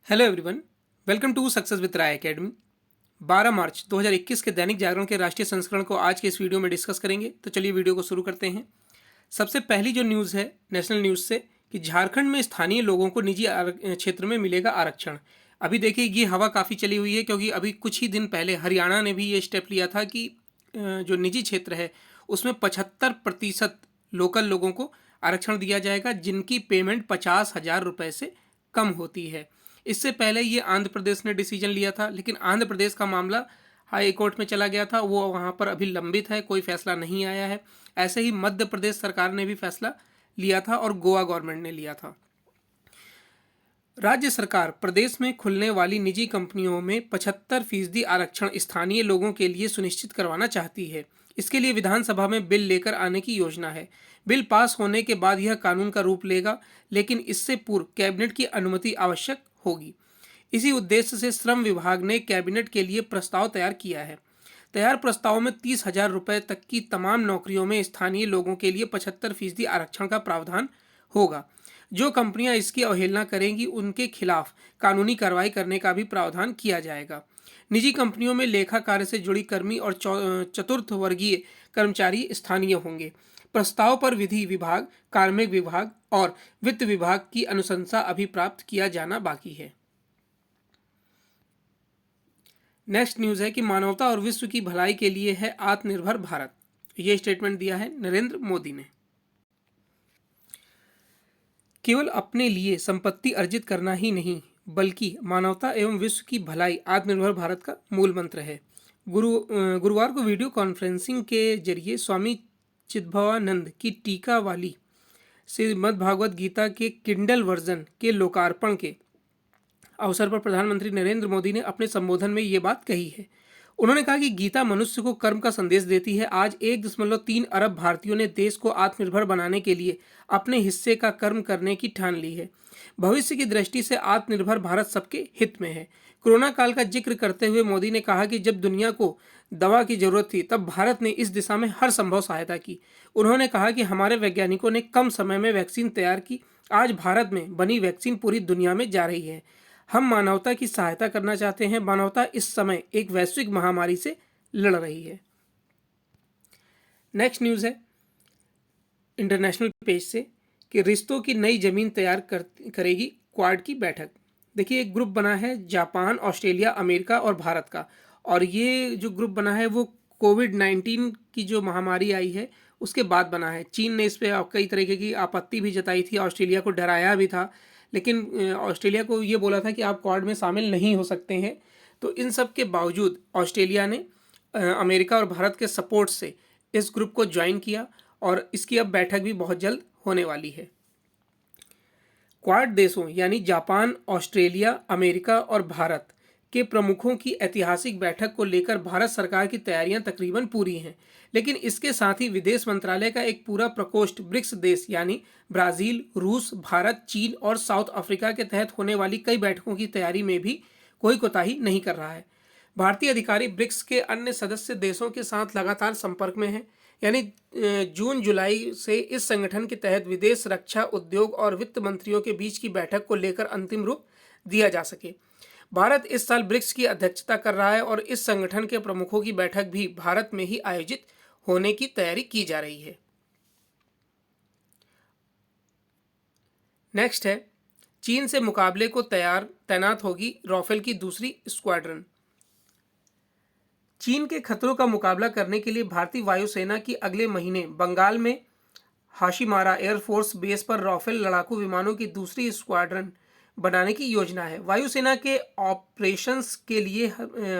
Hello everyone, welcome to success with Rai academy. 12 मार्च 2021 के दैनिक जागरण के राष्ट्रीय संस्करण को आज के इस वीडियो में डिस्कस करेंगे। तो चलिए वीडियो को शुरू करते हैं। सबसे पहली जो न्यूज़ है नेशनल न्यूज़ से कि झारखंड में स्थानीय लोगों को निजी क्षेत्र में मिलेगा आरक्षण। अभी देखिए ये हवा काफ़ी चली हुई है, क्योंकि अभी कुछ ही दिन पहले हरियाणा ने भी ये स्टेप लिया था कि जो निजी क्षेत्र है उसमें 75% लोकल लोगों को आरक्षण दिया जाएगा, जिनकी पेमेंट 50,000 रुपये से कम होती है। इससे पहले ये आंध्र प्रदेश ने डिसीजन लिया था, लेकिन आंध्र प्रदेश का मामला हाई कोर्ट में चला गया था, वो वहाँ पर अभी लंबित है, कोई फैसला नहीं आया है। ऐसे ही मध्य प्रदेश सरकार ने भी फैसला लिया था और गोवा गवर्नमेंट ने लिया था। राज्य सरकार प्रदेश में खुलने वाली निजी कंपनियों में 75% आरक्षण स्थानीय लोगों के लिए सुनिश्चित करवाना चाहती है। इसके लिए विधानसभा में बिल लेकर आने की योजना है। बिल पास होने के बाद यह कानून का रूप लेगा, लेकिन इससे पूर्व कैबिनेट की अनुमति आवश्यक होगी। इसी उद्देश्य से श्रम विभाग ने कैबिनेट के लिए प्रस्ताव तैयार किया है। तैयार प्रस्ताव में 30,000 रुपये तक की तमाम नौकरियों में स्थानीय लोगों के लिए 75% आरक्षण का प्रावधान होगा। जो कंपनियां इसकी अवहेलना करेंगी उनके खिलाफ कानूनी कार्रवाई करने का भी प्रावधान किया जाएगा। निजी कंपनियों में लेखा कार्य से जुड़ी कर्मी और चतुर्थ वर्गीय कर्मचारी स्थानीय होंगे। प्रस्ताव पर विधि विभाग, कार्मिक विभाग और वित्त विभाग की अनुशंसा अभी प्राप्त किया जाना बाकी है। नेक्स्ट न्यूज़ है कि मानवता और विश्व की भलाई के लिए है आत्मनिर्भर भारत। ये स्टेटमेंट दिया है नरेंद्र मोदी ने। केवल अपने लिए संपत्ति अर्जित करना ही नहीं, बल्कि मानवता एवं विश्व की भलाई आत्मनिर्भर भारत का मूल मंत्र है। गुरुवार को वीडियो कॉन्फ्रेंसिंग के जरिए स्वामी चिद्भवानंद की टीका वाली श्रीमद् भागवत गीता के किंडल वर्जन के लोकार्पण के अवसर पर प्रधानमंत्री नरेंद्र मोदी ने अपने संबोधन में ये बात कही है। उन्होंने कहा कि गीता मनुष्य को कर्म का संदेश देती है। आज 1.3 अरब भारतीयों ने देश को आत्मनिर्भर बनाने के लिए अपने हिस्से का कर्म करने की ठान ली है। भविष्य की दृष्टि से आत्मनिर्भर भारत सबके हित में है। कोरोना काल का जिक्र करते हुए मोदी ने कहा कि जब दुनिया को दवा की जरूरत थी, तब भारत ने इस दिशा में हर संभव सहायता की। उन्होंने कहा कि हमारे वैज्ञानिकों ने कम समय में वैक्सीन तैयार की। आज भारत में बनी वैक्सीन पूरी दुनिया में जा रही है। हम मानवता की सहायता करना चाहते हैं। मानवता इस समय एक वैश्विक महामारी से लड़ रही है। नेक्स्ट न्यूज़ है इंटरनेशनल पेज से कि रिश्तों की नई जमीन तैयार करेगी क्वाड की बैठक। देखिए एक ग्रुप बना है जापान, ऑस्ट्रेलिया, अमेरिका और भारत का, और ये जो ग्रुप बना है वो कोविड-19 की जो महामारी आई है उसके बाद बना है। चीन ने इस पर कई तरीके की आपत्ति भी जताई थी, ऑस्ट्रेलिया को डराया भी था, लेकिन ऑस्ट्रेलिया को ये बोला था कि आप क्वाड में शामिल नहीं हो सकते हैं। तो इन सब के बावजूद ऑस्ट्रेलिया ने अमेरिका और भारत के सपोर्ट से इस ग्रुप को ज्वाइन किया और इसकी अब बैठक भी बहुत जल्द होने वाली है। क्वाड देशों यानी जापान, ऑस्ट्रेलिया, अमेरिका और भारत के प्रमुखों की ऐतिहासिक बैठक को लेकर भारत सरकार की तैयारियां तकरीबन पूरी हैं, लेकिन इसके साथ ही विदेश मंत्रालय का एक पूरा प्रकोष्ठ ब्रिक्स देश यानी ब्राज़ील, रूस, भारत, चीन और साउथ अफ्रीका के तहत होने वाली कई बैठकों की तैयारी में भी कोई कोताही नहीं कर रहा है। भारतीय अधिकारी ब्रिक्स के अन्य सदस्य देशों के साथ लगातार संपर्क में हैं, यानी जून जुलाई से इस संगठन के तहत विदेश, रक्षा, उद्योग और वित्त मंत्रियों के बीच की बैठक को लेकर अंतिम रूप दिया जा सके। भारत इस साल ब्रिक्स की अध्यक्षता कर रहा है और इस संगठन के प्रमुखों की बैठक भी भारत में ही आयोजित होने की तैयारी की जा रही है। नेक्स्ट है चीन से मुकाबले को तैनात होगी राफेल की दूसरी स्क्वाड्रन। चीन के खतरों का मुकाबला करने के लिए भारतीय वायुसेना की अगले महीने बंगाल में हाशीमारा एयरफोर्स बेस पर राफेल लड़ाकू विमानों की दूसरी स्क्वाड्रन बनाने की योजना है। वायुसेना के ऑपरेशंस के लिए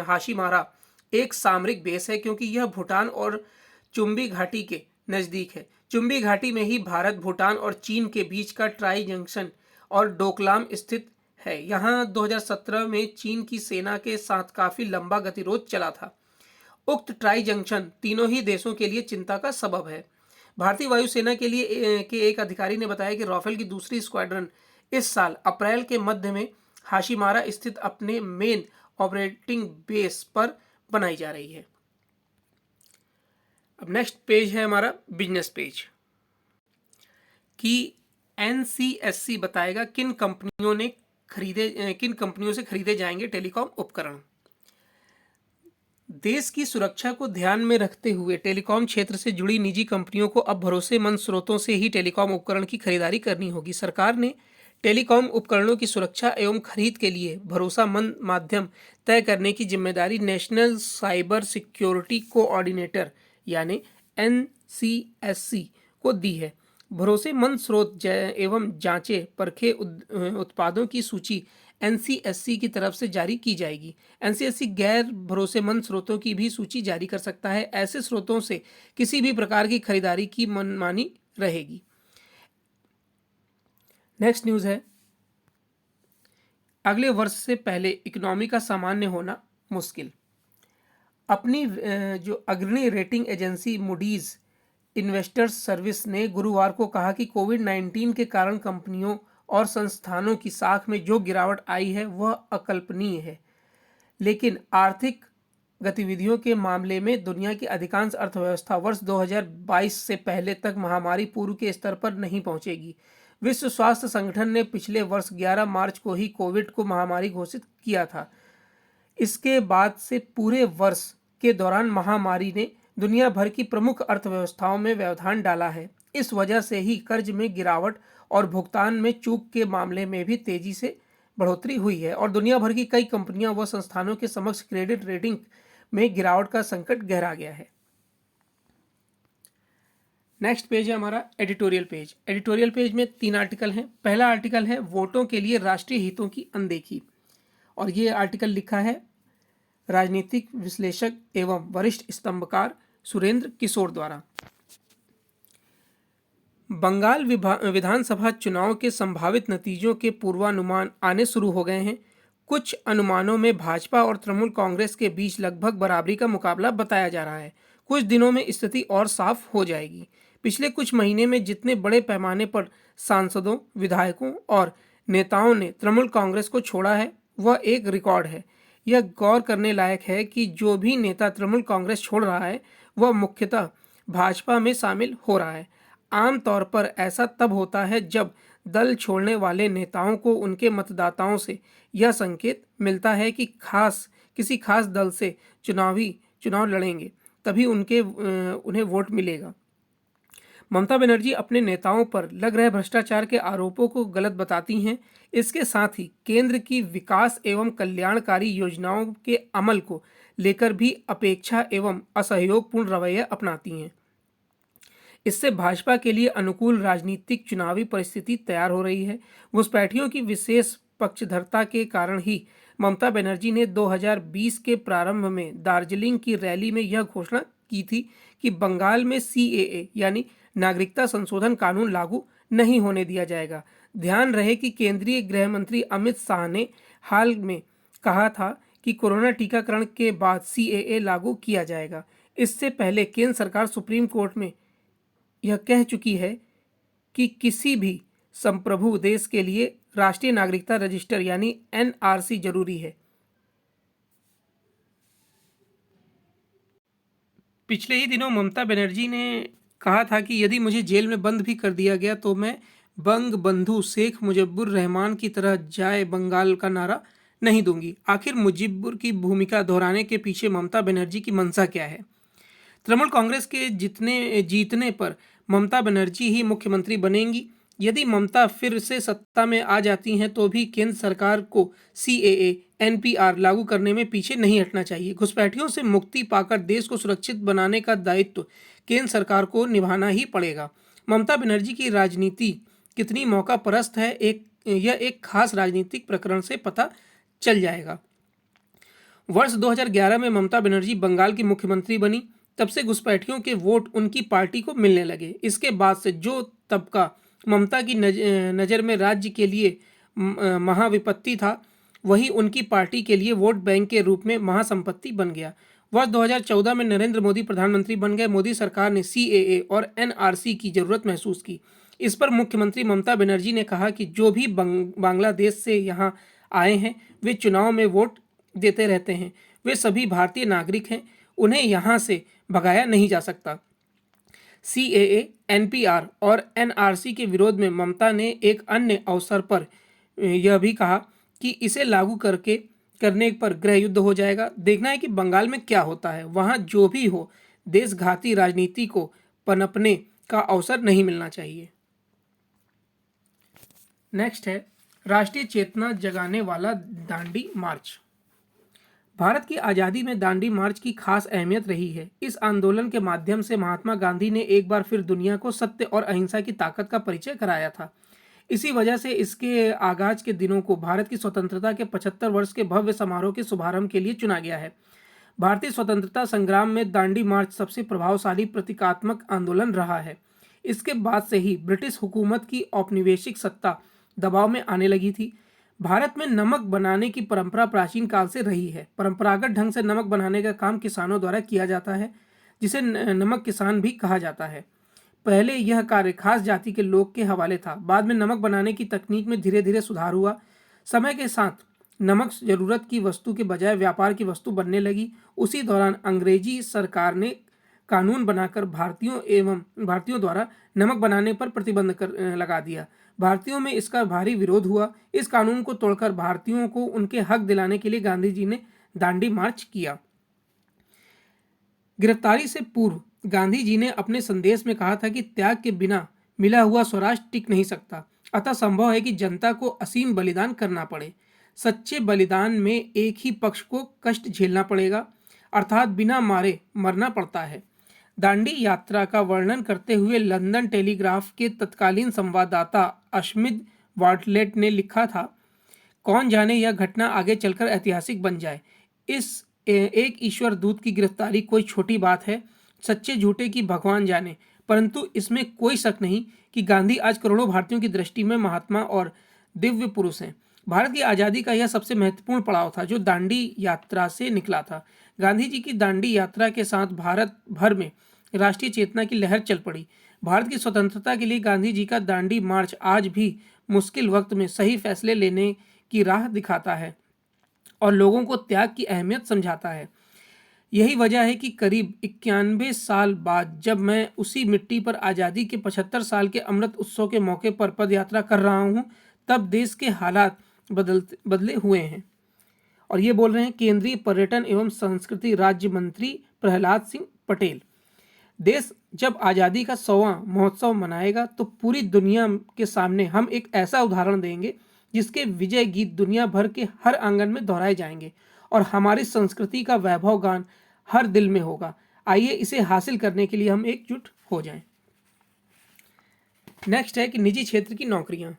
हाशीमारा एक सामरिक बेस है, क्योंकि यह भूटान और चुम्बी घाटी के नज़दीक है। चुम्बी घाटी में ही भारत, भूटान और चीन के बीच का ट्राई जंक्शन और डोकलाम स्थित है। यहाँ 2017 में चीन की सेना के साथ काफ़ी लंबा गतिरोध चला था। उक्त ट्राई जंक्शन तीनों ही देशों के लिए चिंता का सबब है। भारतीय वायुसेना के एक अधिकारी ने बताया कि राफेल की दूसरी स्क्वाड्रन इस साल अप्रैल के मध्य में हाशीमारा स्थित अपने मेन ऑपरेटिंग बेस पर बनाई जा रही है। अब नेक्स्ट पेज है हमारा बिजनेस पेज कि एनसीएससी बताएगा किन कंपनियों ने किन कंपनियों से खरीदे जाएंगे टेलीकॉम उपकरण। देश की सुरक्षा को ध्यान में रखते हुए टेलीकॉम क्षेत्र से जुड़ी निजी कंपनियों को अब भरोसेमंद स्रोतों से ही टेलीकॉम उपकरण की खरीदारी करनी होगी। सरकार ने टेलीकॉम उपकरणों की सुरक्षा एवं खरीद के लिए भरोसेमंद माध्यम तय करने की जिम्मेदारी नेशनल साइबर सिक्योरिटी कोऑर्डिनेटर यानी NCSC को दी है। भरोसेमंद स्रोत एवं जांचे परखे उत्पादों की सूची NCSC की तरफ से जारी की जाएगी। NCSC गैर भरोसेमंद स्रोतों की भी सूची जारी कर सकता है। ऐसे स्रोतों से किसी भी प्रकार की खरीदारी की मनमानी रहेगी। नेक्स्ट न्यूज़ है, अगले वर्ष से पहले इकोनॉमी का सामान्य होना मुश्किल। अपनी जो अग्रणी rating agency Moody's investors service ने गुरुवार को कहा कि कोविड-19 के कारण कंपनियों और संस्थानों की साख में जो गिरावट आई है वह अकल्पनीय है, लेकिन आर्थिक गतिविधियों के मामले में दुनिया की अधिकांश अर्थव्यवस्था वर्ष 2022 से पहले तक महामारी पूर्व के स्तर पर नहीं पहुंचेगी। विश्व स्वास्थ्य संगठन ने पिछले वर्ष 11 मार्च को ही कोविड को महामारी घोषित किया था। इसके बाद से पूरे वर्ष के दौरान महामारी ने दुनिया भर की प्रमुख अर्थव्यवस्थाओं में व्यवधान डाला है। इस वजह से ही कर्ज में गिरावट और भुगतान में चूक के मामले में भी तेजी से बढ़ोतरी हुई है और दुनिया भर की कई कंपनियां व संस्थानों के समक्ष क्रेडिट रेटिंग में गिरावट का संकट गहरा गया है। नेक्स्ट पेज है हमारा एडिटोरियल पेज। एडिटोरियल पेज में 3 आर्टिकल हैं। पहला आर्टिकल है वोटों के लिए राष्ट्रीय हितों की अनदेखी, और ये आर्टिकल लिखा है राजनीतिक विश्लेषक एवं वरिष्ठ स्तंभकार सुरेंद्र किशोर द्वारा। बंगाल विधानसभा चुनाव के संभावित नतीजों के पूर्वानुमान आने शुरू हो गए हैं। कुछ अनुमानों में भाजपा और तृणमूल कांग्रेस के बीच लगभग बराबरी का मुकाबला बताया जा रहा है। कुछ दिनों में स्थिति और साफ हो जाएगी। पिछले कुछ महीने में जितने बड़े पैमाने पर सांसदों, विधायकों और नेताओं ने तृणमूल कांग्रेस को छोड़ा है वह एक रिकॉर्ड है। यह गौर करने लायक है कि जो भी नेता तृणमूल कांग्रेस छोड़ रहा है वह मुख्यतः भाजपा में शामिल हो रहा है। आमतौर पर ऐसा तब होता है जब दल छोड़ने वाले नेताओं को उनके मतदाताओं से यह संकेत मिलता है कि किसी खास दल से चुनाव लड़ेंगे, तभी उन्हें वोट मिलेगा। ममता बनर्जी अपने नेताओं पर लग रहे भ्रष्टाचार के आरोपों को गलत बताती हैं। इसके साथ ही केंद्र की विकास एवं कल्याणकारी योजनाओं के अमल को लेकर भी अपेक्षा एवं असहयोगपूर्ण रवैया अपनाती हैं। इससे भाजपा के लिए अनुकूल राजनीतिक चुनावी परिस्थिति तैयार हो रही है। घुसपैठियों की विशेष पक्षधरता के कारण ही ममता बनर्जी ने 2020 के प्रारंभ में दार्जिलिंग की रैली में यह घोषणा की थी कि बंगाल में CAA यानी नागरिकता संशोधन कानून लागू नहीं होने दिया जाएगा। ध्यान रहे कि केंद्रीय गृह मंत्री अमित शाह ने हाल में कहा था कि कोरोना टीकाकरण के बाद CAA लागू किया जाएगा। इससे पहले केंद्र सरकार सुप्रीम कोर्ट में यह कह चुकी है कि किसी भी संप्रभु देश के लिए राष्ट्रीय नागरिकता रजिस्टर यानी NRC जरूरी है। पिछले ही दिनों ममता बनर्जी ने कहा था कि यदि मुझे जेल में बंद भी कर दिया गया तो मैं बंग बंधु शेख मुजिबुर रहमान की तरह जाए बंगाल का नारा नहीं दूंगी। आखिर मुजिबुर की भूमिका दोहराने के पीछे ममता बनर्जी की मंशा क्या है? तृणमूल कांग्रेस के जीतने पर ममता बनर्जी ही मुख्यमंत्री बनेंगी। यदि ममता फिर से सत्ता में आ जाती हैं तो भी केंद्र सरकार को CAA NPR लागू करने में पीछे नहीं हटना चाहिए। घुसपैठियों से मुक्ति पाकर देश को सुरक्षित बनाने का दायित्व केंद्र सरकार को निभाना ही पड़ेगा। ममता बनर्जी की राजनीति कितनी मौका परस्त है यह एक खास राजनीतिक प्रकरण से पता चल जाएगा। वर्ष 2011 में ममता बनर्जी बंगाल की मुख्यमंत्री बनी। तब से घुसपैठियों के वोट उनकी पार्टी को मिलने लगे। इसके बाद से जो तबका ममता की नज़र में राज्य के लिए महाविपत्ति था वही उनकी पार्टी के लिए वोट बैंक के रूप में महासंपत्ति बन गया। वर्ष 2014 में नरेंद्र मोदी प्रधानमंत्री बन गए। मोदी सरकार ने CAA और NRC की जरूरत महसूस की। इस पर मुख्यमंत्री ममता बनर्जी ने कहा कि जो भी बांग्लादेश से यहाँ आए हैं वे चुनाव में वोट देते रहते हैं। वे सभी भारतीय नागरिक हैं, उन्हें यहाँ से भगाया नहीं जा सकता। CAA, NPR और NRC के विरोध में ममता ने एक अन्य अवसर पर यह भी कहा कि इसे लागू करने पर गृह युद्ध हो जाएगा। देखना है कि बंगाल में क्या होता है। वहां जो भी हो, देशघाती राजनीति को पनपने का अवसर नहीं मिलना चाहिए। नेक्स्ट है राष्ट्रीय चेतना जगाने वाला दांडी मार्च। भारत की आज़ादी में दांडी मार्च की खास अहमियत रही है। इस आंदोलन के माध्यम से महात्मा गांधी ने एक बार फिर दुनिया को सत्य और अहिंसा की ताकत का परिचय कराया था। इसी वजह से इसके आगाज के दिनों को भारत की स्वतंत्रता के 75 वर्ष के भव्य समारोह के शुभारंभ के लिए चुना गया है। भारतीय स्वतंत्रता संग्राम में दांडी मार्च सबसे प्रभावशाली प्रतीकात्मक आंदोलन रहा है। इसके बाद से ही ब्रिटिश हुकूमत की औपनिवेशिक सत्ता दबाव में आने लगी थी। भारत में नमक बनाने की परंपरा प्राचीन काल से रही है। परंपरागत ढंग से नमक बनाने का काम किसानों द्वारा किया जाता है, जिसे नमक किसान भी कहा जाता है। पहले यह कार्य खास जाति के लोग के हवाले था। बाद में नमक बनाने की तकनीक में धीरे धीरे सुधार हुआ। समय के साथ नमक जरूरत की वस्तु के बजाय व्यापार की वस्तु बनने लगी। उसी दौरान अंग्रेजी सरकार ने कानून बनाकर भारतीयों द्वारा नमक बनाने पर प्रतिबंध लगा दिया। भारतीयों में इसका भारी विरोध हुआ। इस कानून को तोड़कर भारतीयों को उनके हक दिलाने के लिए गांधी जी ने दांडी मार्च किया। गिरफ्तारी से पूर्व गांधी जी ने अपने संदेश में कहा था कि त्याग के बिना मिला हुआ स्वराज टिक नहीं सकता, अतः संभव है कि जनता को असीम बलिदान करना पड़े। सच्चे बलिदान में एक ही पक्ष को कष्ट झेलना पड़ेगा, अर्थात बिना मारे मरना पड़ता है। दांडी यात्रा का वर्णन करते हुए लंदन टेलीग्राफ के तत्कालीन संवाददाता अश्मित वार्टलेट ने लिखा था, कौन जाने यह घटना आगे चलकर ऐतिहासिक बन जाए। इस एक ईश्वर दूत की गिरफ्तारी कोई छोटी बात है। सच्चे झूठे की भगवान जाने, परंतु इसमें कोई शक नहीं कि गांधी आज करोड़ों भारतीयों की दृष्टि में महात्मा और दिव्य पुरुष हैं। भारत की आज़ादी का यह सबसे महत्वपूर्ण पड़ाव था जो दांडी यात्रा से निकला था। गांधी जी की दांडी यात्रा के साथ भारत भर में राष्ट्रीय चेतना की लहर चल पड़ी। भारत की स्वतंत्रता के लिए गांधी जी का दांडी मार्च आज भी मुश्किल वक्त में सही फैसले लेने की राह दिखाता है और लोगों को त्याग की अहमियत समझाता है। यही वजह है कि करीब 91 साल बाद जब मैं उसी मिट्टी पर आज़ादी के 75 साल के अमृत उत्सव के मौके पर पद यात्रा कर रहा हूँ, तब देश के हालात बदले हुए हैं। और ये बोल रहे हैं केंद्रीय पर्यटन एवं संस्कृति राज्य मंत्री प्रहलाद सिंह पटेल। देश जब आज़ादी का 100वां महोत्सव मनाएगा तो पूरी दुनिया के सामने हम एक ऐसा उदाहरण देंगे जिसके विजय गीत दुनिया भर के हर आंगन में दोहराए जाएंगे और हमारी संस्कृति का वैभव गान हर दिल में होगा। आइए इसे हासिल करने के लिए हम एकजुट हो जाएं। नेक्स्ट है कि निजी क्षेत्र की नौकरियां।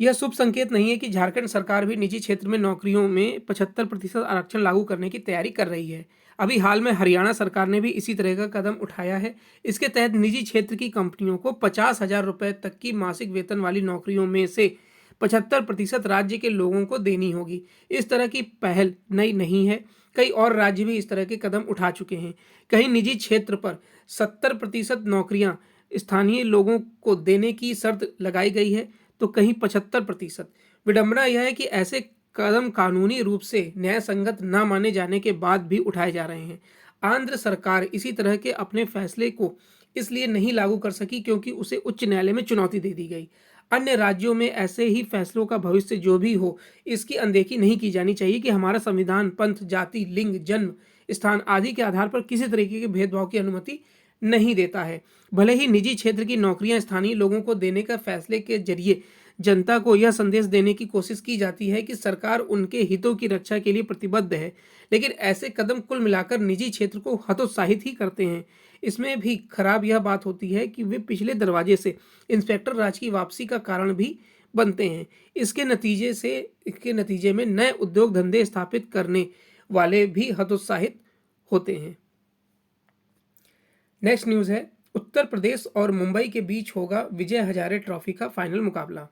यह शुभ संकेत नहीं है कि झारखंड सरकार भी निजी क्षेत्र में नौकरियों में 75% आरक्षण लागू करने की तैयारी कर रही है। अभी हाल में हरियाणा सरकार ने भी इसी तरह का कदम उठाया है। इसके तहत निजी क्षेत्र की कंपनियों को 50,000 रुपये तक की मासिक वेतन वाली नौकरियों में से 75% राज्य के लोगों को देनी होगी। इस तरह की पहल नई नहीं है, कई और राज्य भी इस तरह के कदम उठा चुके हैं। कहीं निजी क्षेत्र पर 70% नौकरियां स्थानीय लोगों को देने की शर्त लगाई गई है तो कहीं 75%। विडंबना यह है कि ऐसे कदम कानूनी रूप से न्याय संगत न माने जाने के बाद भी उठाए जा रहे हैं। आंध्र सरकार इसी तरह के अपने फैसले को इसलिए नहीं लागू कर सकी क्योंकि उसे उच्च न्यायालय में चुनौती दे दी गई। अन्य राज्यों में ऐसे ही फैसलों का भविष्य जो भी हो, इसकी अनदेखी नहीं की जानी चाहिए कि हमारा संविधान पंथ, जाति, लिंग, जन्म स्थान आदि के आधार पर किसी तरीके के भेदभाव की अनुमति नहीं देता है। भले ही निजी क्षेत्र की नौकरियां स्थानीय लोगों को देने का फैसले के जरिए जनता को यह संदेश देने की कोशिश की जाती है कि सरकार उनके हितों की रक्षा के लिए प्रतिबद्ध है, लेकिन ऐसे कदम कुल मिलाकर निजी क्षेत्र को हतोत्साहित ही करते हैं। इसमें भी खराब यह बात होती है कि वे पिछले दरवाजे से इंस्पेक्टर राज की वापसी का कारण भी बनते हैं। इसके नतीजे में नए उद्योग धंधे स्थापित करने वाले भी हतोत्साहित होते हैं। नेक्स्ट न्यूज़ है उत्तर प्रदेश और मुंबई के बीच होगा विजय हजारे ट्रॉफी का फाइनल मुकाबला।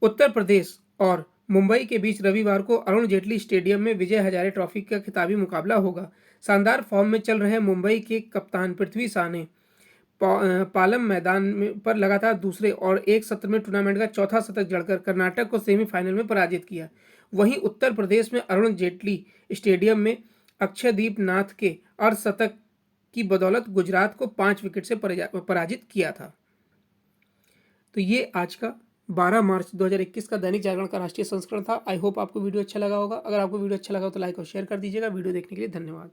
उत्तर प्रदेश और मुंबई के बीच रविवार को अरुण जेटली स्टेडियम में विजय हजारे ट्रॉफी का खिताबी मुकाबला होगा। शानदार फॉर्म में चल रहे मुंबई के कप्तान पृथ्वी शॉ ने पालम मैदान पर लगातार दूसरे और एक सत्र में टूर्नामेंट का चौथा शतक जड़कर कर्नाटक को सेमीफाइनल में पराजित किया। वहीं उत्तर प्रदेश में अरुण जेटली स्टेडियम में अक्षयदीप नाथ के अर्धशतक की बदौलत गुजरात को 5 विकेट से पराजित किया था। तो ये आज का 12 मार्च 2021 का दैनिक जागरण का राष्ट्रीय संस्करण था। आई होप आपको वीडियो अच्छा लगा होगा। अगर आपको वीडियो अच्छा लगा हो तो लाइक और शेयर कर दीजिएगा। वीडियो देखने के लिए धन्यवाद।